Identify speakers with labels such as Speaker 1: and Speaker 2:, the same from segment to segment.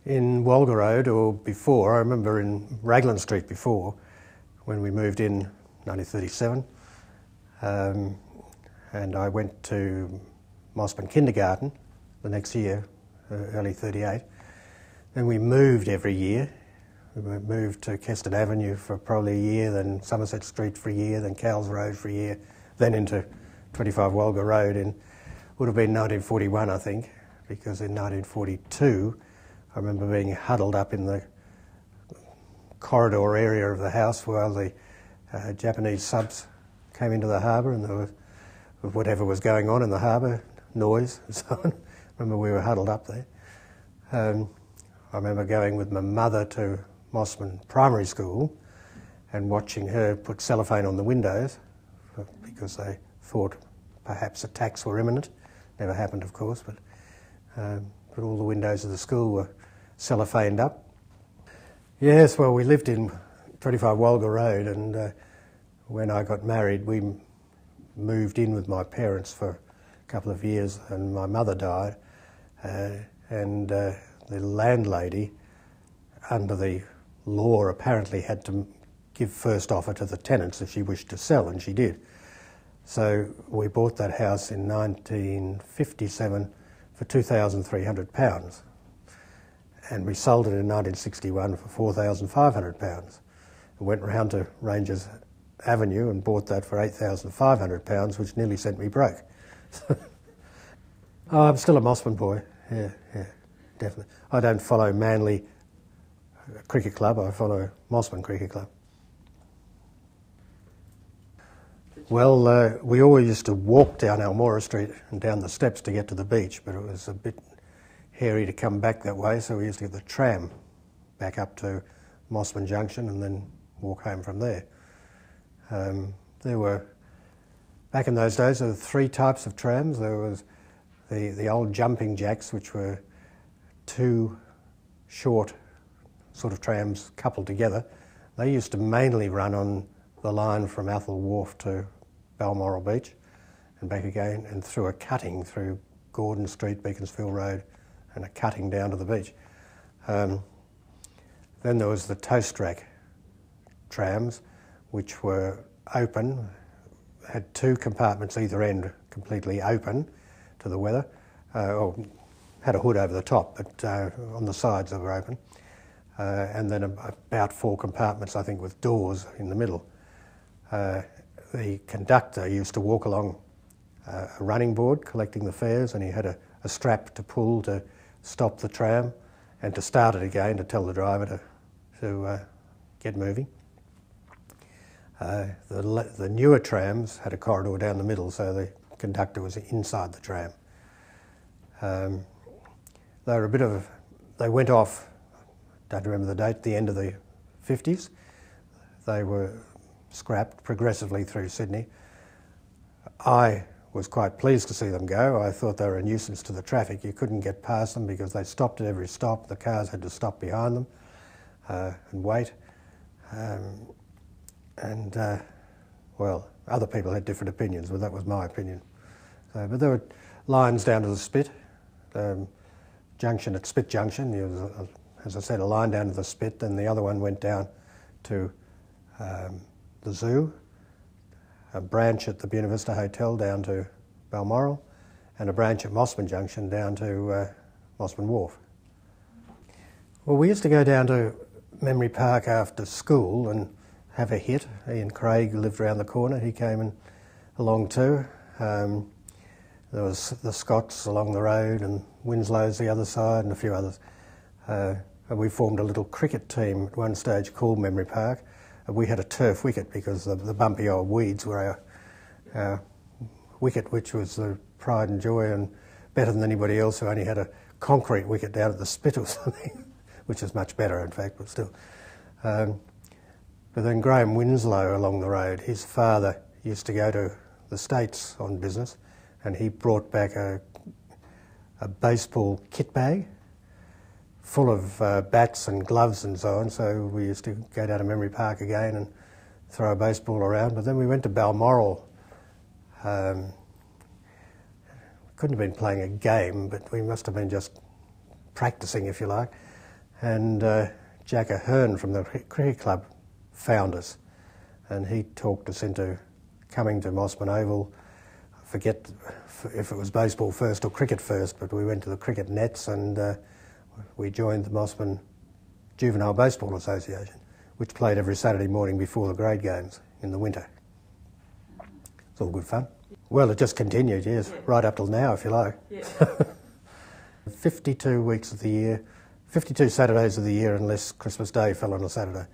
Speaker 1: In Walga Road, or before, I remember in Raglan Street before, when we moved in 1937, and I went to Mossman Kindergarten the next year, early 38. Then we moved every year. We moved to Keston Avenue for probably a year, then Somerset Street for a year, then Cowles Road for a year, then into 25 Walga Road in, would have been 1941, I think, because in 1942 I remember being huddled up in the corridor area of the house while the Japanese subs came into the harbour, and there was whatever was going on in the harbour, noise and so on. I remember we were huddled up there. I remember going with my mother to Mossman Primary School and watching her put cellophane on the windows because they thought perhaps attacks were imminent. Never happened, of course, but all the windows of the school were cellophaned up. Yes, well, we lived in 25 Walga Road, and when I got married, we moved in with my parents for a couple of years, and my mother died, and the landlady, under the law, apparently had to give first offer to the tenants if she wished to sell, and she did. So we bought that house in 1957 for £2,300, and we sold it in 1961 for £4,500. We went round to Rangers Avenue and bought that for £8,500, which nearly sent me broke. Oh, I'm still a Mossman boy, yeah, definitely. I don't follow Manly Cricket Club, I follow Mossman Cricket Club. Well, we always used to walk down Almora Street and down the steps to get to the beach, but it was a bit hairy to come back that way, so we used to get the tram back up to Mossman Junction and then walk home from there. There were, back in those days, there were three types of trams. There was the old jumping jacks, which were two short sort of trams coupled together. They used to mainly run on the line from Athol Wharf to Balmoral Beach and back again, and through a cutting through Gordon Street, Beaconsfield Road, and a cutting down to the beach. Then there was the toast rack trams, which were open, had two compartments either end completely open to the weather, or had a hood over the top, but on the sides they were open. And then about four compartments, I think, with doors in the middle. The conductor used to walk along a running board collecting the fares, and he had a strap to pull to stop the tram and to start it again to tell the driver to get moving. The newer trams had a corridor down the middle, so the conductor was inside the tram. They went off, don't remember the date, the end of the 50s. They were scrapped progressively through Sydney. I was quite pleased to see them go. I thought they were a nuisance to the traffic. You couldn't get past them because they stopped at every stop. The cars had to stop behind them and wait. Well, other people had different opinions, but that was my opinion. But there were lines down to the Spit, junction at Spit Junction. There was, as I said, a line down to the Spit, and the other one went down to the zoo, a branch at the Buena Vista Hotel down to Balmoral, and a branch at Mossman Junction down to Mossman Wharf. Well, we used to go down to Memory Park after school and have a hit. Ian Craig lived around the corner. He came along too. There was the Scotts along the road and Winslow's the other side and a few others. And we formed a little cricket team at one stage called Memory Park. We had a turf wicket because the bumpy old weeds were our wicket, which was the pride and joy, and better than anybody else who only had a concrete wicket down at the Spit or something, which is much better in fact, but still. But then Graham Winslow along the road, his father used to go to the States on business, and he brought back a baseball kit bag full of bats and gloves and so on, so we used to go down to Memory Park again and throw a baseball around. But then we went to Balmoral. Couldn't have been playing a game, but we must have been just practicing, if you like. And Jack Ahern from the cricket club found us, and he talked us into coming to Mossman Oval. I forget if it was baseball first or cricket first, but we went to the cricket nets and we joined the Mossman Juvenile Baseball Association, which played every Saturday morning before the grade games in the winter. It's all good fun. Well, it just continued, yes, right up till now, if you like. Yeah. 52 weeks of the year, 52 Saturdays of the year, unless Christmas Day fell on a Saturday.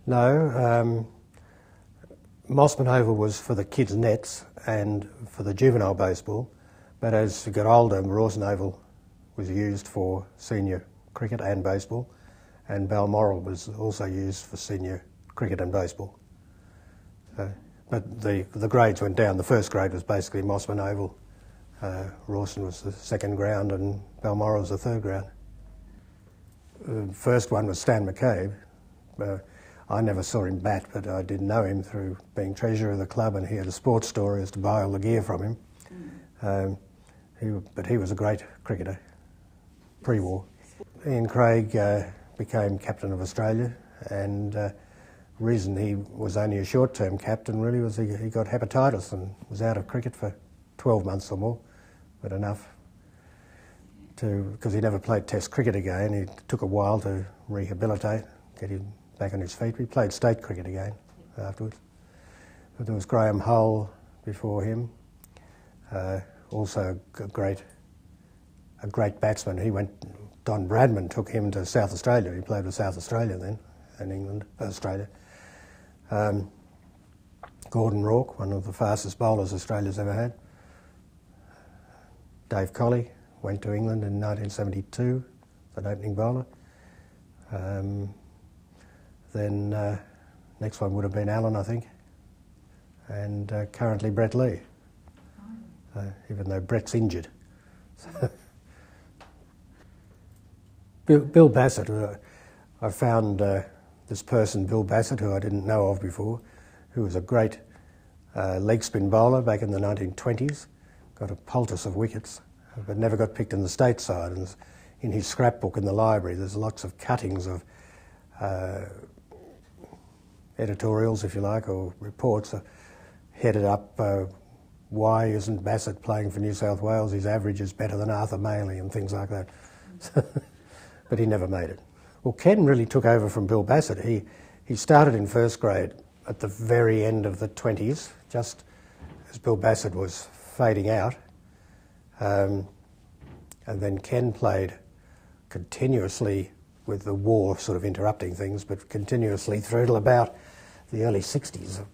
Speaker 1: No, Mossman Oval was for the kids' nets and for the juvenile baseball, but as we got older, Rawson Oval was used for senior cricket and baseball, and Balmoral was also used for senior cricket and baseball. But the grades went down. The first grade was basically Mossman Oval. Rawson was the second ground and Balmoral was the third ground. The first one was Stan McCabe. I never saw him bat, but I did know him through being treasurer of the club, and he had a sports store. I used to buy all the gear from him. But he was a great cricketer, pre-war. Ian Craig became captain of Australia, and the reason he was only a short-term captain really was he got hepatitis and was out of cricket for 12 months or more, but enough because he never played Test cricket again. It took a while to rehabilitate, get him back on his feet. He played state cricket again afterwards. But there was Graham Hull before him, also a great batsman. Don Bradman took him to South Australia. He played with South Australia then, and England, Australia. Gordon Rourke, one of the fastest bowlers Australia's ever had. Dave Colley went to England in 1972 as an opening bowler. Then next one would have been Allen, I think, and currently Brett Lee, even though Brett's injured. Bill Bassett, I found this person, Bill Bassett, who I didn't know of before, who was a great leg spin bowler back in the 1920s, got a poultice of wickets, but never got picked in the state side. And in his scrapbook in the library, there's lots of cuttings of editorials, if you like, or reports headed up, why isn't Bassett playing for New South Wales? His average is better than Arthur Maley and things like that. But he never made it. Well, Ken really took over from Bill Bassett. He started in first grade at the very end of the 20s, just as Bill Bassett was fading out. And then Ken played continuously, with the war sort of interrupting things, but continuously through till about the early 60s,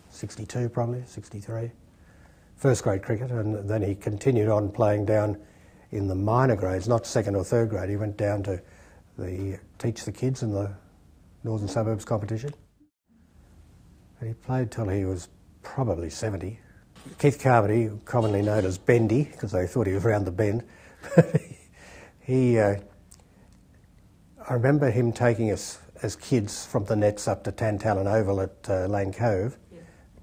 Speaker 1: 62 probably, 63. First grade cricket, and then he continued on playing down in the minor grades, not second or third grade. He went down to teach the kids in the Northern Suburbs competition. And he played till he was probably 70. Keith Carmody, commonly known as Bendy, because they thought he was round the bend, I remember him taking us as kids from the nets up to Tantallon Oval at Lane Cove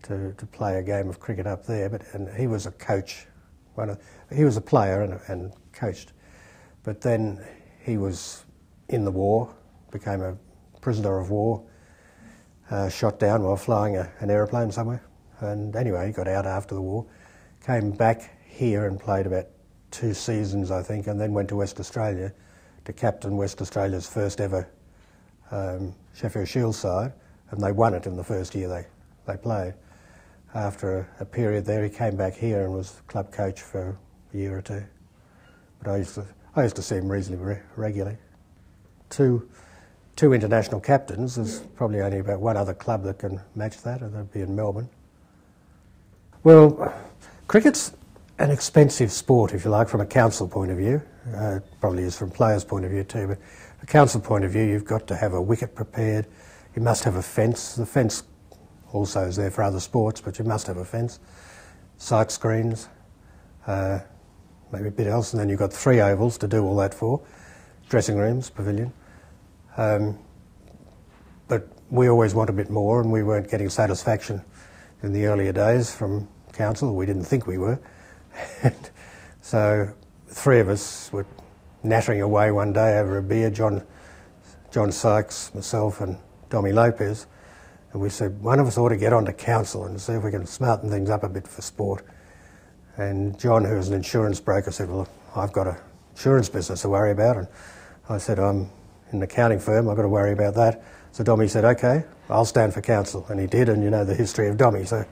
Speaker 1: to play a game of cricket up there. And he was a coach. He was a player and coached. But then he was in the war, became a prisoner of war, shot down while flying an aeroplane somewhere. And anyway, he got out after the war, came back here and played about 2 seasons, I think, and then went to West Australia to captain West Australia's first ever Sheffield Shield side, and they won it in the first year they played. After a period there, he came back here and was club coach for a year or two. But I used to see him reasonably regularly. Two international captains. There's probably only about one other club that can match that, and that'd be in Melbourne. Well, cricket's an expensive sport, if you like, from a council point of view. Probably is from players' point of view too, but from a council point of view, you've got to have a wicket prepared. You must have a fence. The fence also is there for other sports, but you must have a fence. Sight screens, maybe a bit else, and then you've got 3 ovals to do all that for. Dressing rooms, pavilion. But we always want a bit more, and we weren't getting satisfaction in the earlier days from council. We didn't think we were. So 3 of us were nattering away one day over a beer, John Sykes, myself and Dommy Lopez, and we said one of us ought to get onto council and see if we can smarten things up a bit for sport. And John, who was an insurance broker, said, well, I've got an insurance business to worry about. And I said, I'm in an accounting firm, I've got to worry about that. So Dommy said, okay, I'll stand for council. And he did, and you know the history of Dommy. So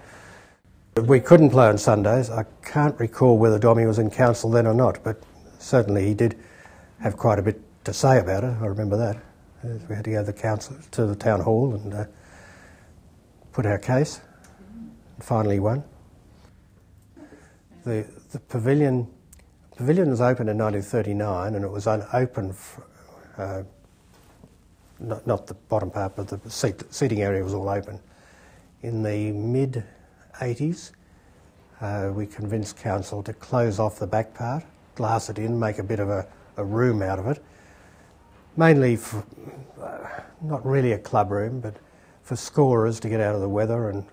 Speaker 1: we couldn't play on Sundays. I can't recall whether Dommy was in council then or not, but certainly he did have quite a bit to say about it. I remember that. We had to go to the council, to the town hall, and put our case. And finally won. The pavilion was opened in 1939, and it was open. Not the bottom part, but the seating area was all open. In the mid-80s, we convinced council to close off the back part, glass it in, make a bit of a room out of it, mainly for, not really a club room, but for scorers to get out of the weather and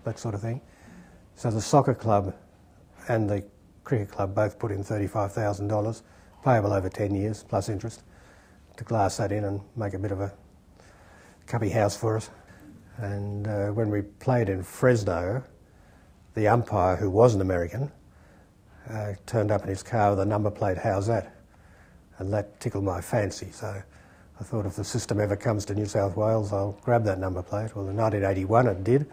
Speaker 1: that sort of thing. So the soccer club and the cricket club both put in $35,000, payable over 10 years, plus interest, to glass that in and make a bit of a cubby house for us. And when we played in Fresno, the umpire, who was an American, turned up in his car with a number plate, how's that? And that tickled my fancy. So I thought if the system ever comes to New South Wales, I'll grab that number plate. Well, in 1981 it did,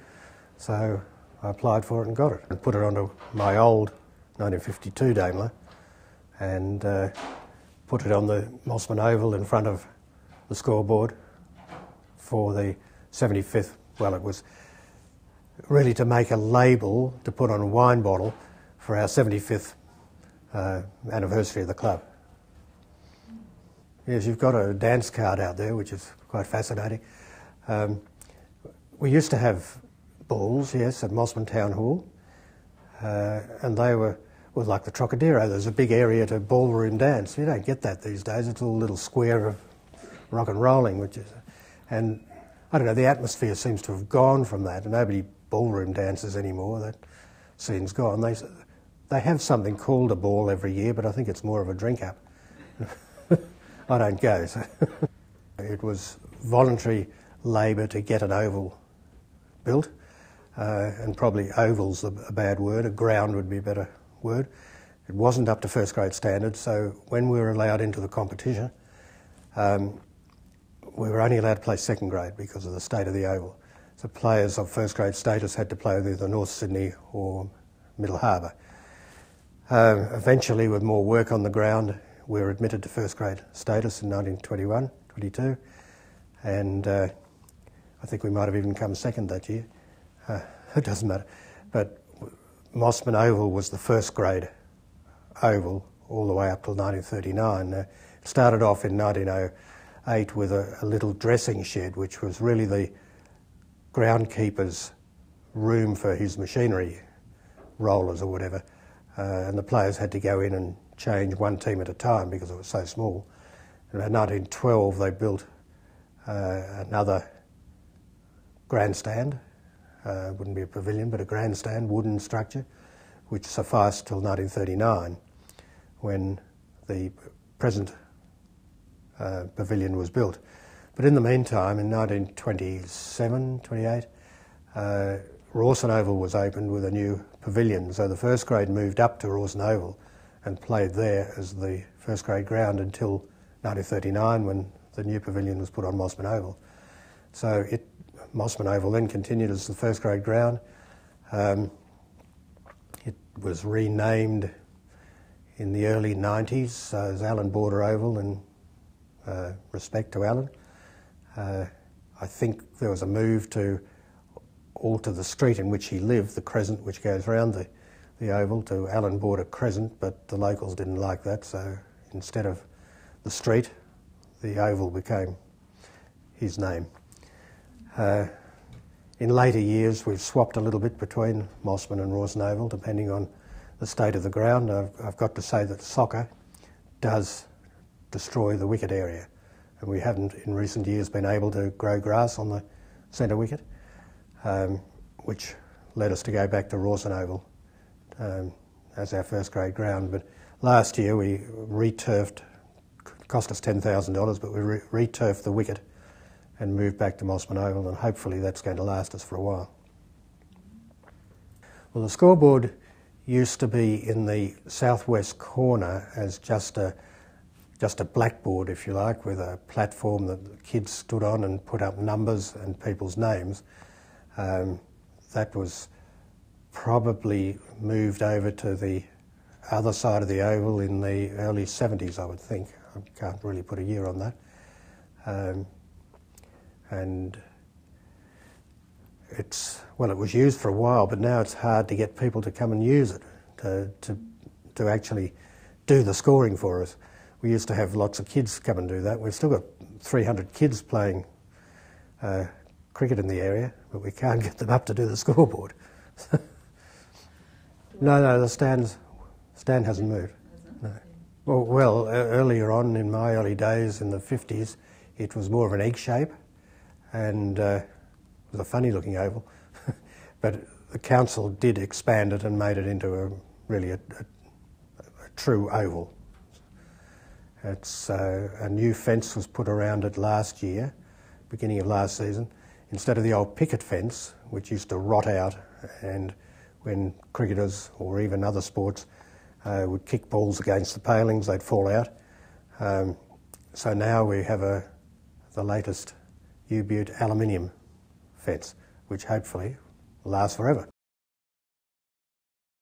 Speaker 1: so I applied for it and got it. And put it onto my old 1952 Daimler and put it on the Mossman Oval in front of the scoreboard for the 75th. Well, it was really to make a label to put on a wine bottle for our 75th anniversary of the club. Yes, you've got a dance card out there, which is quite fascinating. We used to have balls, yes, at Mossman Town Hall, and they were like the Trocadero. There's a big area to ballroom dance. You don't get that these days. It's all a little square of rock and rolling, which is, and I don't know, the atmosphere seems to have gone from that. Nobody ballroom dances anymore. That scene's gone. They have something called a ball every year, but I think it's more of a drink-up. I don't go. So. It was voluntary labour to get an oval built, and probably oval's a bad word. A ground would be a better word. It wasn't up to first grade standards, so when we were allowed into the competition, we were only allowed to play second grade because of the state of the oval. So players of first grade status had to play with either North Sydney or Middle Harbour. Eventually, with more work on the ground, we were admitted to first grade status in 1921, 22, and I think we might have even come second that year. It doesn't matter. But Mossman Oval was the first grade oval all the way up till 1939. It started off in 1908 with a little dressing shed, which was really the groundkeeper's room for his machinery, rollers or whatever, and the players had to go in and change one team at a time because it was so small. In about 1912 they built another grandstand. Wouldn't be a pavilion, but a grandstand, wooden structure, which sufficed till 1939, when the present pavilion was built. But in the meantime, in 1927, 28, Rawson Oval was opened with a new pavilion. So the first grade moved up to Rawson Oval and played there as the first grade ground until 1939, when the new pavilion was put on Mossman Oval. So Mossman Oval then continued as the first grade ground. It was renamed in the early 90s as Allan Border Oval in respect to Allan. I think there was a move to alter the street in which he lived, the Crescent, which goes round the oval, to Allan Border Crescent, but the locals didn't like that, so instead of the street, the oval became his name. In later years, we've swapped a little bit between Mossman and Rawson Oval, depending on the state of the ground. I've got to say that soccer does destroy the wicket area, and we haven't in recent years been able to grow grass on the centre wicket, which led us to go back to Rawson Oval as our first grade ground. But last year we re-turfed cost us $10,000, but we re-turfed the wicket and moved back to Mossman Oval, and hopefully that's going to last us for a while. Well, the scoreboard used to be in the southwest corner as just a blackboard, if you like, with a platform that the kids stood on and put up numbers and people's names. That was probably moved over to the other side of the oval in the early 70s, I would think. I can't really put a year on that. And it was used for a while, but now it's hard to get people to come and use it, to actually do the scoring for us. We used to have lots of kids come and do that. We've still got 300 kids playing cricket in the area, but we can't get them up to do the scoreboard. No, the stand hasn't moved. No. Well, earlier on in my early days in the 50s, it was more of an egg shape, and it was a funny looking oval. But the council did expand it and made it into a true oval. A new fence was put around it last year, beginning of last season, instead of the old picket fence, which used to rot out, and when cricketers or even other sports would kick balls against the palings, they'd fall out. So now we have the latest U-Butte aluminium fence, which hopefully will last forever.